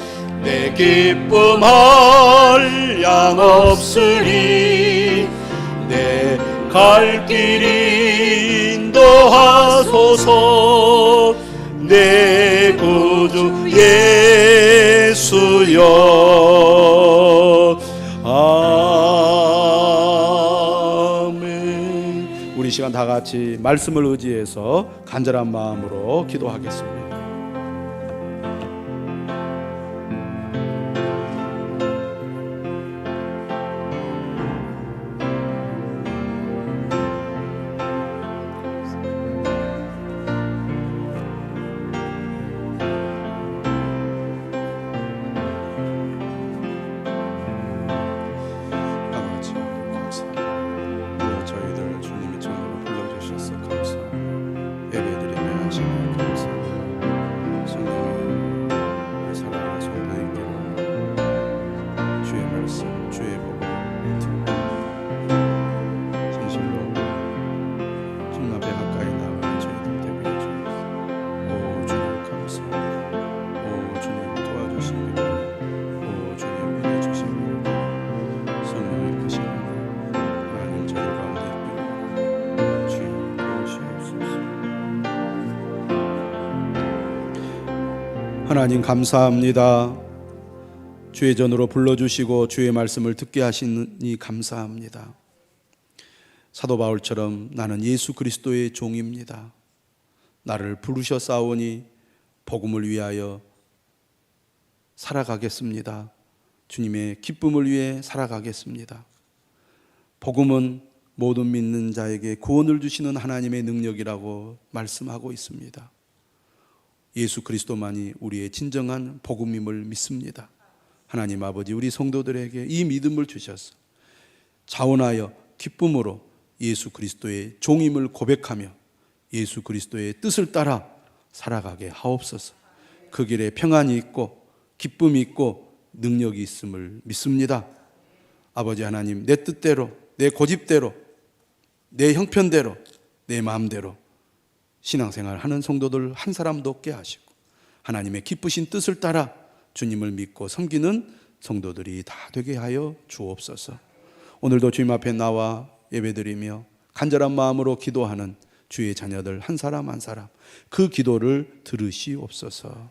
내 기쁨 한량 없으리. 내 갈 길이 인도하소서. 내 구주 예수여. 아멘. 우리 시간 다 같이 말씀을 의지해서 간절한 마음으로 기도하겠습니다. 하나님 감사합니다. 주의 전으로 불러주시고 주의 말씀을 듣게 하시니 감사합니다. 사도 바울처럼 나는 예수 그리스도의 종입니다. 나를 부르셨사오니 복음을 위하여 살아가겠습니다. 주님의 기쁨을 위해 살아가겠습니다. 복음은 모든 믿는 자에게 구원을 주시는 하나님의 능력이라고 말씀하고 있습니다. 예수 그리스도만이 우리의 진정한 복음임을 믿습니다. 하나님 아버지, 우리 성도들에게 이 믿음을 주셔서 자원하여 기쁨으로 예수 그리스도의 종임을 고백하며 예수 그리스도의 뜻을 따라 살아가게 하옵소서. 그 길에 평안이 있고 기쁨이 있고 능력이 있음을 믿습니다. 아버지 하나님, 내 뜻대로, 내 고집대로, 내 형편대로, 내 마음대로 신앙생활 하는 성도들 한 사람도 없게 하시고 하나님의 기쁘신 뜻을 따라 주님을 믿고 섬기는 성도들이 다 되게 하여 주옵소서. 오늘도 주님 앞에 나와 예배드리며 간절한 마음으로 기도하는 주의 자녀들 한 사람 한 사람 그 기도를 들으시옵소서.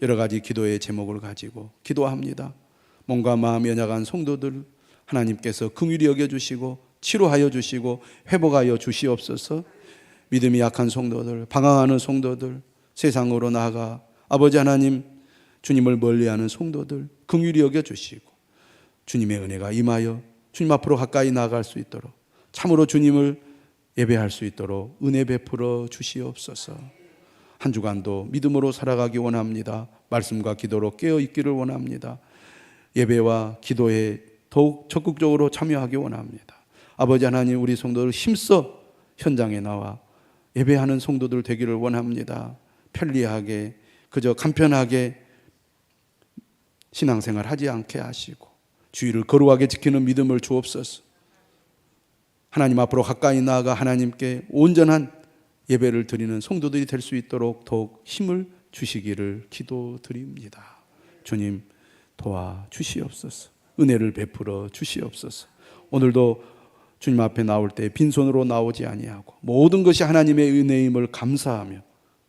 여러 가지 기도의 제목을 가지고 기도합니다. 몸과 마음 연약한 성도들 하나님께서 긍휼히 여겨주시고 치료하여 주시고 회복하여 주시옵소서. 믿음이 약한 성도들, 방황하는 성도들, 세상으로 나아가 아버지 하나님 주님을 멀리하는 성도들 긍휼히 여겨주시고 주님의 은혜가 임하여 주님 앞으로 가까이 나아갈 수 있도록 참으로 주님을 예배할 수 있도록 은혜 베풀어 주시옵소서. 한 주간도 믿음으로 살아가기 원합니다. 말씀과 기도로 깨어 있기를 원합니다. 예배와 기도에 더욱 적극적으로 참여하기 원합니다. 아버지 하나님, 우리 성도들 힘써 현장에 나와 예배하는 성도들 되기를 원합니다. 편리하게 그저 간편하게 신앙생활 하지 않게 하시고 주의를 거룩하게 지키는 믿음을 주옵소서. 하나님 앞으로 가까이 나아가 하나님께 온전한 예배를 드리는 성도들이 될 수 있도록 더욱 힘을 주시기를 기도드립니다. 주님 도와주시옵소서. 은혜를 베풀어 주시옵소서. 오늘도 주님 앞에 나올 때 빈손으로 나오지 아니하고 모든 것이 하나님의 은혜임을 감사하며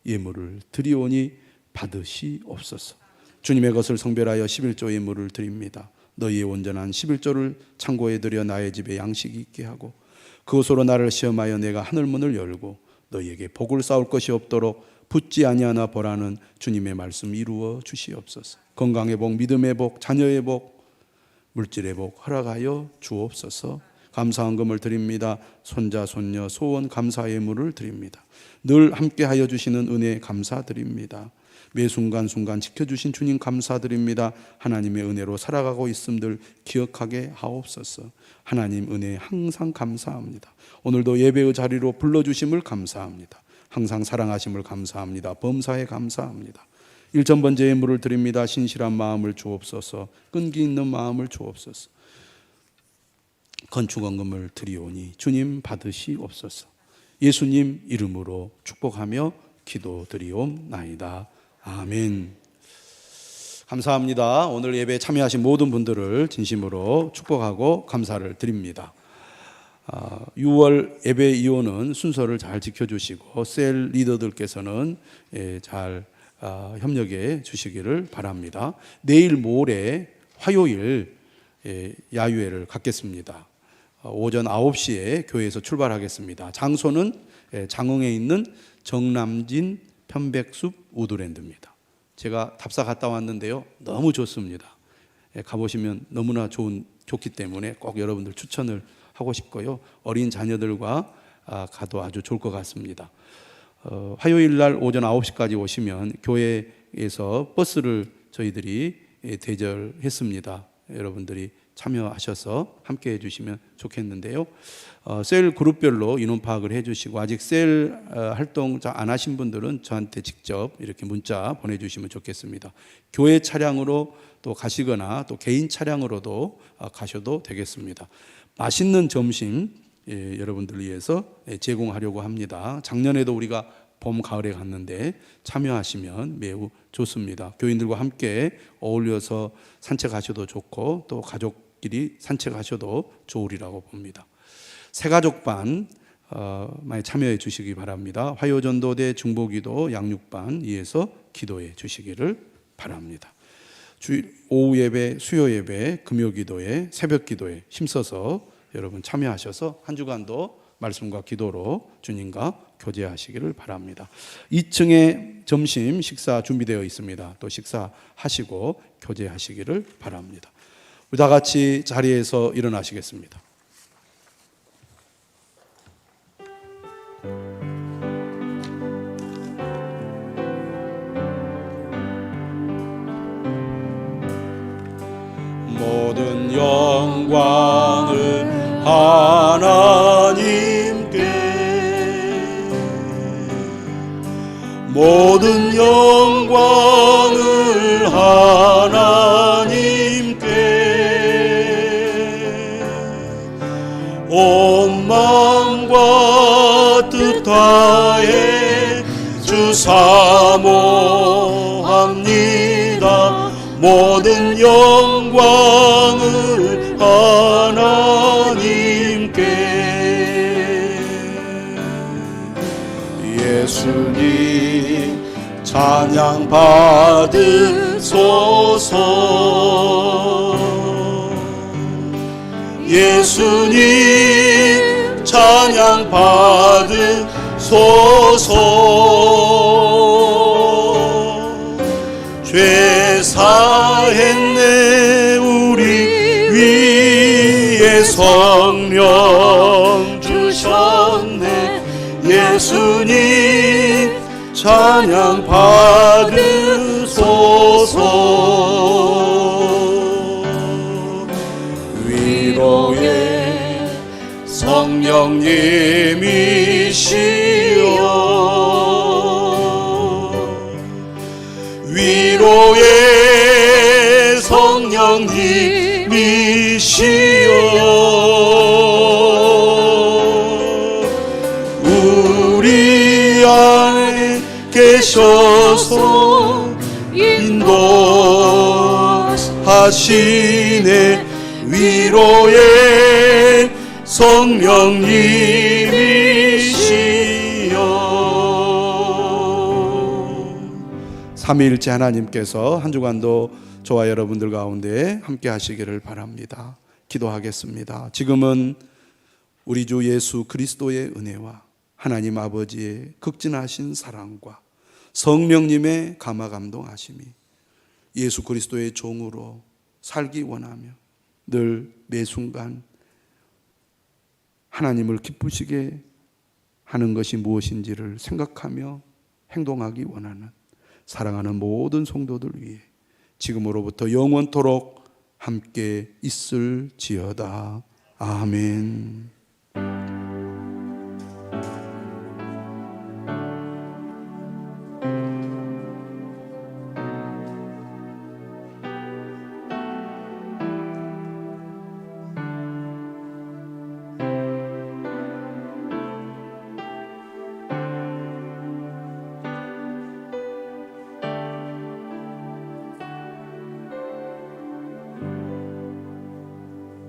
예물을 드리오니 받으시옵소서. 주님의 것을 성별하여 11조 예물을 드립니다. 너희의 온전한 11조를 창고에 들여 나의 집에 양식이 있게 하고 그것으로 나를 시험하여 내가 하늘문을 열고 너희에게 복을 쌓을 것이 없도록 붙지 아니하나 보라는 주님의 말씀 이루어 주시옵소서. 건강의 복, 믿음의 복, 자녀의 복, 물질의 복 허락하여 주옵소서. 감사한 금을 드립니다. 손자, 손녀, 소원 감사의 예물을 드립니다. 늘 함께하여 주시는 은혜 감사드립니다. 매 순간순간 지켜주신 주님 감사드립니다. 하나님의 은혜로 살아가고 있음들 기억하게 하옵소서. 하나님 은혜 항상 감사합니다. 오늘도 예배의 자리로 불러주심을 감사합니다. 항상 사랑하심을 감사합니다. 범사에 감사합니다. 일천번제 예물을 드립니다. 신실한 마음을 주옵소서. 끈기 있는 마음을 주옵소서. 건축원금을 드리오니 주님 받으시옵소서. 예수님 이름으로 축복하며 기도드리옵나이다. 아멘. 감사합니다. 오늘 예배에 참여하신 모든 분들을 진심으로 축복하고 감사를 드립니다. 6월 예배 이후는 순서를 잘 지켜주시고 셀 리더들께서는 잘 협력해 주시기를 바랍니다. 내일 모레 화요일 야유회를 갖겠습니다. 오전 9시에 교회에서 출발하겠습니다. 장소는 장흥에 있는 정남진 편백숲 우드랜드입니다. 제가 답사 갔다 왔는데요, 너무 좋습니다. 가보시면 너무나 좋기 때문에 꼭 여러분들 추천을 하고 싶고요. 어린 자녀들과 가도 아주 좋을 것 같습니다. 화요일 날 오전 9시까지 오시면 교회에서 버스를 저희들이 대절했습니다. 여러분들이 참여하셔서 함께 해주시면 좋겠는데요. 셀 그룹별로 인원 파악을 해주시고 아직 셀 활동 안 하신 분들은 저한테 직접 이렇게 문자 보내주시면 좋겠습니다. 교회 차량으로 또 가시거나 또 개인 차량으로도 가셔도 되겠습니다. 맛있는 점심 여러분들을 위해서 제공하려고 합니다. 작년에도 우리가 봄, 가을에 갔는데 참여하시면 매우 좋습니다. 교인들과 함께 어울려서 산책하셔도 좋고 또 가족끼리 산책하셔도 좋으리라고 봅니다. 새가족반 많이 참여해 주시기 바랍니다. 화요전도대 중보기도 양육반 이에서 기도해 주시기를 바랍니다. 오후 예배, 수요 예배, 금요 기도에, 새벽 기도에 힘써서 여러분 참여하셔서 한 주간도 말씀과 기도로 주님과 교제하시기를 바랍니다. 2층에 점심 식사 준비되어 있습니다. 또 식사하시고 교제하시기를 바랍니다. 우리 다 같이 자리에서 일어나시겠습니다. 모든 영광을 하나님께, 모든 영광을 하나님께, 온 마음과 뜻 다해 주 사모합니다. 모든 영광을 하나님께. 예수님 찬양 받으소서. 예수님 찬양 받으소서. 죄 사했네 우리 위에 성령 주셨네. 예수님 찬양 받으소서. 위로의 성령님이시여, 위로의 성령님이시여, 우리 안에 계셔서 인도하시네. 위로의 성령님이시여. 삼위일체 하나님께서 한 주간도 저와 여러분들 가운데 함께 하시기를 바랍니다. 기도하겠습니다. 지금은 우리 주 예수 그리스도의 은혜와 하나님 아버지의 극진하신 사랑과 성령님의 감화 감동하심이 예수 그리스도의 종으로 살기 원하며 늘 매 순간 하나님을 기쁘시게 하는 것이 무엇인지를 생각하며 행동하기 원하는 사랑하는 모든 성도들 위해 지금으로부터 영원토록 함께 있을지어다. 아멘.